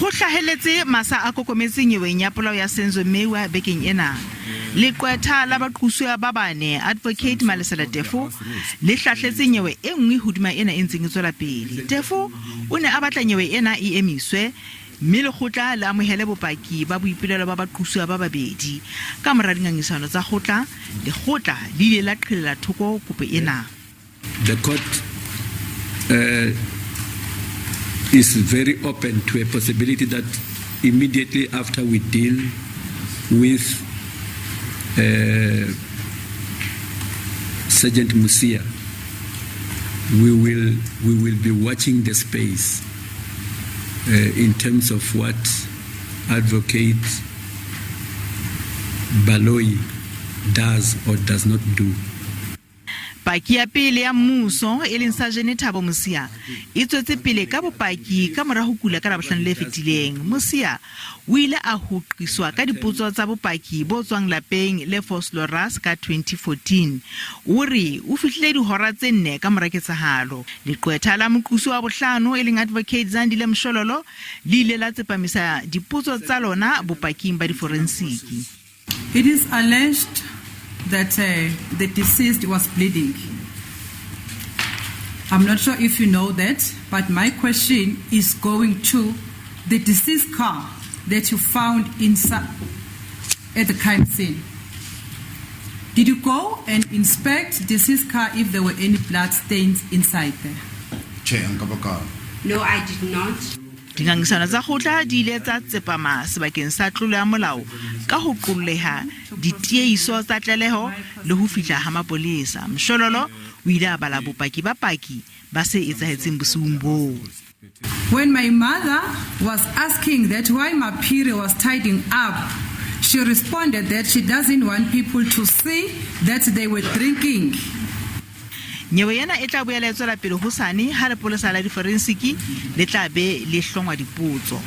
Go hlaheletse masa a kokometse nyeweng ya polao ya Senzo Meyiwa bekeng ena. Leqwetha la baqosuwa ba bane Advokheithi Zandile le hlahletse nyewe e nngwe hodima ena e ntseng e tswela pele. Tefo o ne a batla nyewe ena e emiswe mme lekgotla le amohele bopaki ba boipolelo ba baqosuwa ba babedi. Kamora dingangisano tsa lekgotla le ile la qhella thoko kopo ena. The court is very open to a possibility that immediately after we deal with Sergeant Musia, we will be watching the space in terms of what Advocate Baloi does or does not do. Paki ya pele ya mmuso e leng Sergeant Ditaba Musia e tswetse pele ka bopaki ka mora ho kula ka bohlano le fetileng. Musia o ile a hlwekiswa ka dipotso tsa bopaki bo tswang lapeng le Fosloras ka 2014. O re o fihlile dihora tse 4 ka mora ketsahalo. Leqwetha la moqosuwa wa bohlano e leng Advokheithi Zandile Mshololo le ile la tsepamisa dipotso tsa lona bopaking ba di-forensic. It is alleged that the deceased was bleeding. I'm not sure if you know that, but my question is going to the deceased car that you found at the crime scene. Did you go and inspect deceased car if there were any blood stains inside there? No, I did not. Dingangisano tsa lekgotla di ile tsa tsepama sebakeng sa tlolo ya molao ka ho qolleha ditiehiso tsa tlaleho le ho fihla ha mapolesa. Mshololo o ile a bala bopaki ba paki ba se etsahetseng bosiung boo. When my mother was asking that why Mapiri was tidying up, she responded that she doesn't want people to see that they were drinking. Nyewe yana e tla boela e tswela pele hosane ha lepolesa la di-forensic le tla be le hlongwa dipotso.